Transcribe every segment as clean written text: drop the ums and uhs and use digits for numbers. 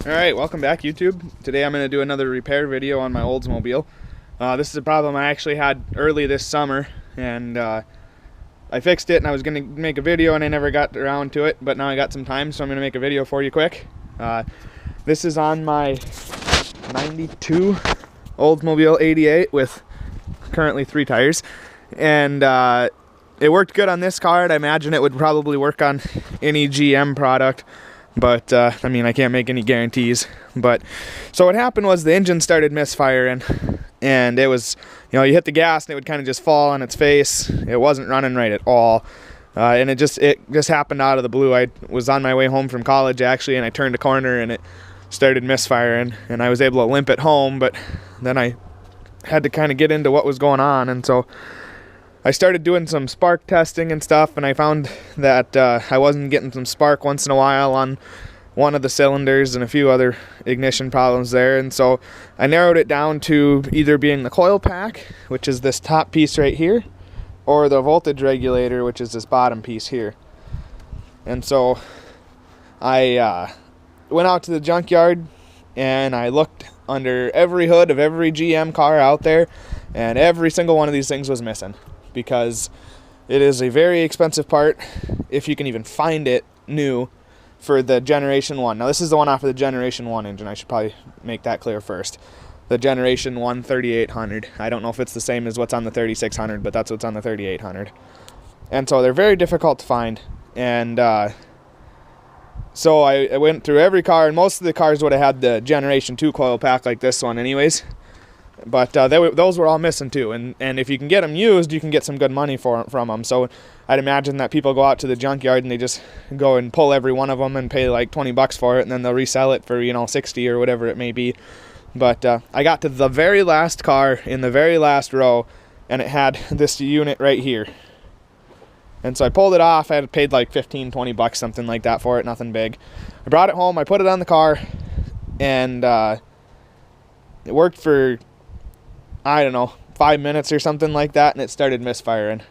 Alright, welcome back YouTube. Today I'm going to do another repair video on my Oldsmobile. This is a problem I actually had early this summer, and I fixed it and I was going to make a video and I never got around to it, but now I got some time, so I'm going to make a video for you quick. This is on my 92 Oldsmobile 88 with currently 3 tires, and it worked good on this car, and I imagine it would probably work on any GM product. But, I mean, I can't make any guarantees. But, so what happened was the engine started misfiring, and it was, you hit the gas and it would kind of just fall on its face. It wasn't running right at all. And it just happened out of the blue. I was on my way home from college, actually, and I turned a corner and it started misfiring, and I was able to limp it home, but then I had to kind of get into what was going on, and so I started doing some spark testing and stuff, and I found that I wasn't getting some spark once in a while on one of the cylinders and a few other ignition problems there, and so I narrowed it down to either being the coil pack, which is this top piece right here, or the voltage regulator, which is this bottom piece here. And so I went out to the junkyard and I looked under every hood of every GM car out there, and every single one of these things was missing, because it is a very expensive part, if you can even find it new, for the Generation 1. Now this is the one off of the Generation 1 engine. I should probably make that clear first. The Generation 1 3800. I don't know if it's the same as what's on the 3600, but that's what's on the 3800. And so they're very difficult to find. And so I went through every car, and most of the cars would have had the Generation 2 coil pack like this one anyways. But those were all missing too, and if you can get them used, you can get some good money from them. So I'd imagine that people go out to the junkyard and they just go and pull every one of them and pay like 20 bucks for it, and then they'll resell it for 60 or whatever it may be. But I got to the very last car in the very last row, and it had this unit right here. And so I pulled it off. I had paid like 15, 20 bucks, something like that for it, nothing big. I brought it home, I put it on the car, and it worked for, I don't know, 5 minutes or something like that, and it started misfiring.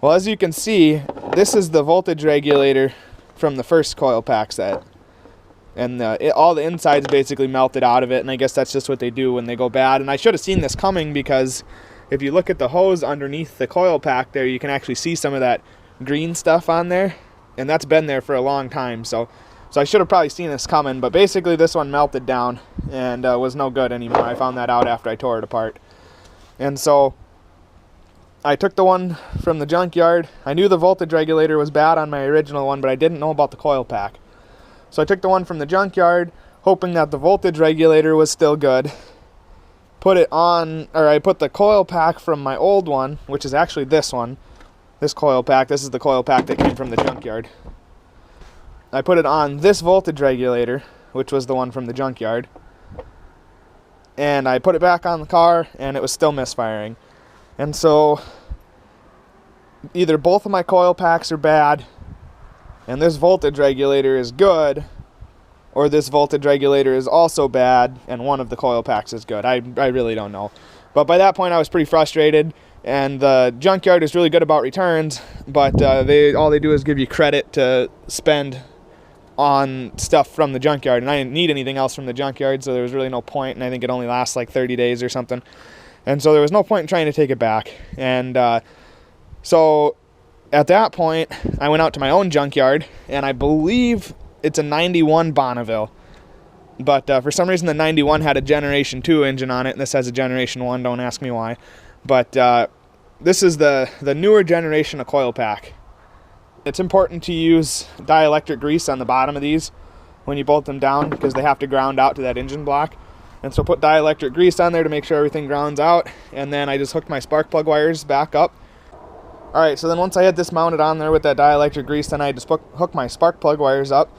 Well, as you can see, this is the voltage regulator from the first coil pack set, and all the insides basically melted out of it, and I guess that's just what they do when they go bad. And I should have seen this coming, because if you look at the hose underneath the coil pack there, you can actually see some of that green stuff on there, and that's been there for a long time. So I should have probably seen this coming, but basically this one melted down and was no good anymore. I found that out after I tore it apart. And so I took the one from the junkyard. I knew the voltage regulator was bad on my original one, but I didn't know about the coil pack. So I took the one from the junkyard, hoping that the voltage regulator was still good. Put it on, or I put the coil pack from my old one, which is actually this one, this coil pack. This is the coil pack that came from the junkyard. I put it on this voltage regulator, which was the one from the junkyard, and I put it back on the car, and it was still misfiring. And so either both of my coil packs are bad and this voltage regulator is good, or this voltage regulator is also bad and one of the coil packs is good. I really don't know. But by that point I was pretty frustrated, and the junkyard is really good about returns, but all they do is give you credit to spend on stuff from the junkyard, and I didn't need anything else from the junkyard, so there was really no point, and I think it only lasts like 30 days or something. And so there was no point in trying to take it back. And so at that point, I went out to my own junkyard, and I believe it's a 91 Bonneville. But for some reason the 91 had a Generation 2 engine on it, and this has a Generation 1, don't ask me why. But this is the newer generation of coil pack. It's important to use dielectric grease on the bottom of these when you bolt them down, because they have to ground out to that engine block. And so put dielectric grease on there to make sure everything grounds out, and then I just hooked my spark plug wires back up. Alright, so then once I had this mounted on there with that dielectric grease, then I just hooked my spark plug wires up,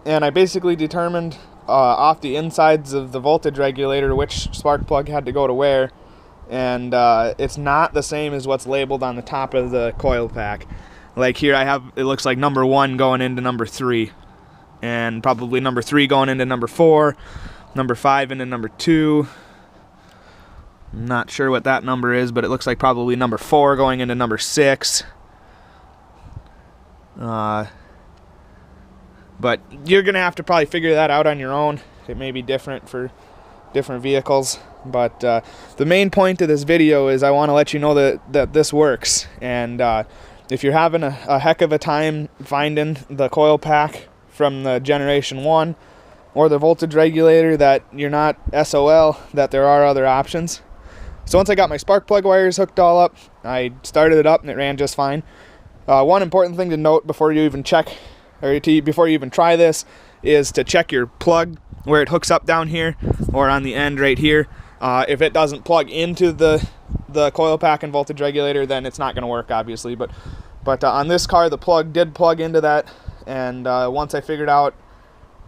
and I basically determined off the insides of the voltage regulator which spark plug had to go to where, and it's not the same as what's labeled on the top of the coil pack. Like here I have, it looks like number 1 going into number 3, and probably number 3 going into number 4, number 5 into number 2. I'm not sure what that number is, but it looks like probably number 4 going into number 6. But you're gonna have to probably figure that out on your own. It may be different for different vehicles, but the main point of this video is I want to let you know that this works. And if you're having a heck of a time finding the coil pack from the Generation 1 or the voltage regulator, that you're not SOL, that there are other options. So once I got my spark plug wires hooked all up, I started it up and it ran just fine. One important thing to note before you even check, or before you even try this, is to check your plug where it hooks up down here or on the end right here. If it doesn't plug into the coil pack and voltage regulator, then it's not going to work, obviously. But on this car, the plug did plug into that, and once I figured out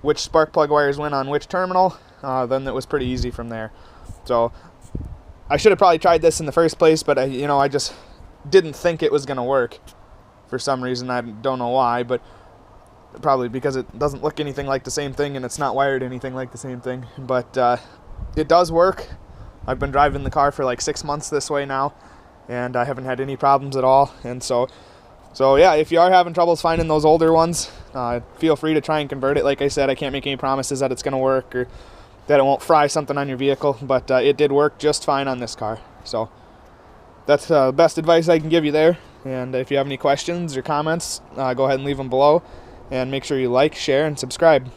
which spark plug wires went on which terminal, then it was pretty easy from there. So I should have probably tried this in the first place, but I just didn't think it was going to work for some reason. I don't know why, but probably because it doesn't look anything like the same thing and it's not wired anything like the same thing. But it does work. I've been driving the car for like 6 months this way now, and I haven't had any problems at all. And so yeah, if you are having troubles finding those older ones, feel free to try and convert it. Like I said, I can't make any promises that it's going to work or that it won't fry something on your vehicle, but it did work just fine on this car. So that's the best advice I can give you there. And if you have any questions or comments, go ahead and leave them below, and make sure you like, share, and subscribe.